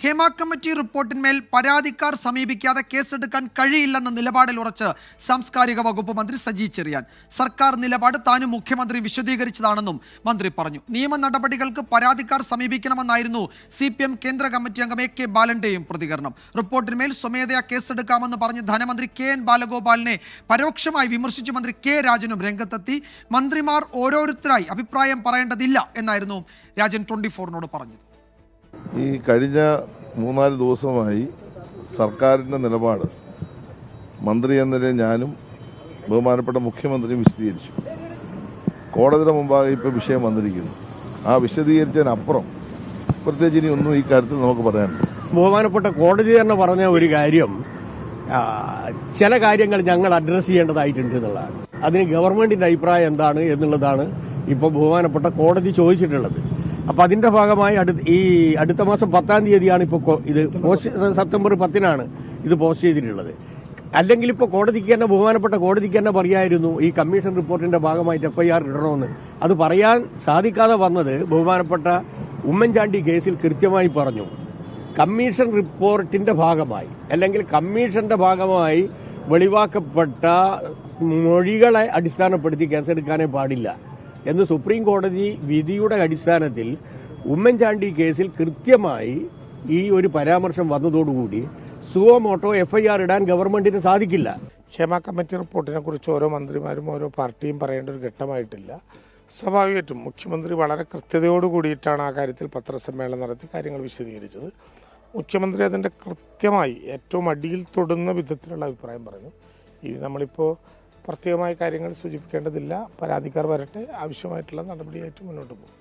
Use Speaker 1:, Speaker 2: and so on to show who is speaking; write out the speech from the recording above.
Speaker 1: Hema committee റിപ്പോർട്ടിന്മേൽ പരാതിക്കാർ സമീപിക്കാതെ കേസെടുക്കാൻ കഴിയില്ലെന്ന നിലപാടിൽ ഉറച്ച് സാംസ്കാരിക വകുപ്പ് മന്ത്രി സജി ചെറിയാൻ. സർക്കാർ നിലപാട് താനും മുഖ്യമന്ത്രി വിശദീകരിച്ചതാണെന്നും മന്ത്രി പറഞ്ഞു. നിയമ നടപടികൾക്ക് പരാതിക്കാർ സമീപിക്കണമെന്നായിരുന്നു CPM കേന്ദ്ര കമ്മിറ്റി അംഗം AK ബാലന്റെയും പ്രതികരണം. റിപ്പോർട്ടിന്മേൽ സ്വമേധയാ കേസെടുക്കാമെന്ന് പറഞ്ഞ് ധനമന്ത്രി KN ബാലഗോപാലിനെ പരോക്ഷമായി വിമർശിച്ചു മന്ത്രി K രാജനും രംഗത്തെത്തി. മന്ത്രിമാർ ഓരോരുത്തരായി അഭിപ്രായം പറയേണ്ടതില്ല എന്നായിരുന്നു രാജൻ 24നോട് പറഞ്ഞത്.
Speaker 2: ഈ കഴിഞ്ഞ 3-4 ദിവസമായി സർക്കാരിൻ്റെ നിലപാട് മന്ത്രി എന്ന നിലയിൽ ഞാനും ബഹുമാനപ്പെട്ട മുഖ്യമന്ത്രിയും വിശദീകരിച്ചു. കോടതിയുടെ മുമ്പാകെ ഇപ്പോൾ വിഷയം വന്നിരിക്കുന്നു. ആ വിശദീകരിച്ചതിനപ്പുറം പ്രത്യേകിച്ച് ഇനി ഒന്നും ഈ കാര്യത്തിൽ നമുക്ക് പറയാനുണ്ട്.
Speaker 3: ബഹുമാനപ്പെട്ട കോടതി തന്നെ പറഞ്ഞ ഒരു കാര്യം, ചില കാര്യങ്ങൾ ഞങ്ങൾ അഡ്രസ്സ് ചെയ്യേണ്ടതായിട്ടുണ്ട് എന്നുള്ളതാണ്. അതിന് ഗവൺമെന്റിന്റെ അഭിപ്രായം എന്താണ് എന്നുള്ളതാണ് ഇപ്പോൾ ബഹുമാനപ്പെട്ട കോടതി ചോദിച്ചിട്ടുള്ളത്. അപ്പൊ അതിന്റെ ഭാഗമായി അടുത്ത മാസം 10-ാം തീയതിയാണ് ഇപ്പോൾ ഇത് സെപ്റ്റംബർ 10-നാണ് ഇത് പോസ്റ്റ് ചെയ്തിട്ടുള്ളത്. അല്ലെങ്കിൽ ഇപ്പോൾ കോടതിക്ക് തന്നെ ബഹുമാനപ്പെട്ട കോടതിക്ക് തന്നെ പറയായിരുന്നു ഈ കമ്മീഷൻ റിപ്പോർട്ടിന്റെ ഭാഗമായിട്ട് FIR ഇടണമെന്ന്. അത് പറയാൻ സാധിക്കാതെ വന്നത് ബഹുമാനപ്പെട്ട ഉമ്മൻചാണ്ടി കേസിൽ കൃത്യമായി പറഞ്ഞു. കമ്മീഷൻ റിപ്പോർട്ടിന്റെ ഭാഗമായി അല്ലെങ്കിൽ കമ്മീഷന്റെ ഭാഗമായി വെളിവാക്കപ്പെട്ട മൊഴികളെ അടിസ്ഥാനപ്പെടുത്തി കേസെടുക്കാനേ പാടില്ല എന്ന് സുപ്രീം കോടതി വിധിയുടെ അടിസ്ഥാനത്തിൽ ഉമ്മൻചാണ്ടി കേസിൽ കൃത്യമായി ഈ ഒരു പരാമർശം വന്നതോടുകൂടി സുവമോട്ടോ FIR ഇടാൻ ഗവൺമെന്റിന് സാധിക്കില്ല.
Speaker 4: ഹേമ കമ്മിറ്റി റിപ്പോർട്ടിനെ കുറിച്ച് ഓരോ മന്ത്രിമാരും ഓരോ പാർട്ടിയും പറയേണ്ട ഒരു ഘട്ടമായിട്ടില്ല. സ്വാഭാവികമായിട്ടും മുഖ്യമന്ത്രി വളരെ കൃത്യതയോട് കൂടിയിട്ടാണ് ആ കാര്യത്തിൽ പത്രസമ്മേളനം നടത്തി കാര്യങ്ങൾ വിശദീകരിച്ചത്. മുഖ്യമന്ത്രി അതിൻ്റെ കൃത്യമായി ഏറ്റവും അടിയിൽ തൊടുന്ന വിധത്തിലുള്ള അഭിപ്രായം പറഞ്ഞു. ഇനി നമ്മളിപ്പോൾ പ്രത്യേകമായ കാര്യങ്ങൾ സൂചിപ്പിക്കേണ്ടതില്ല. പരാതിക്കാർ വരട്ടെ, ആവശ്യമായിട്ടുള്ള നടപടിയായിട്ട് മുന്നോട്ട് പോകും.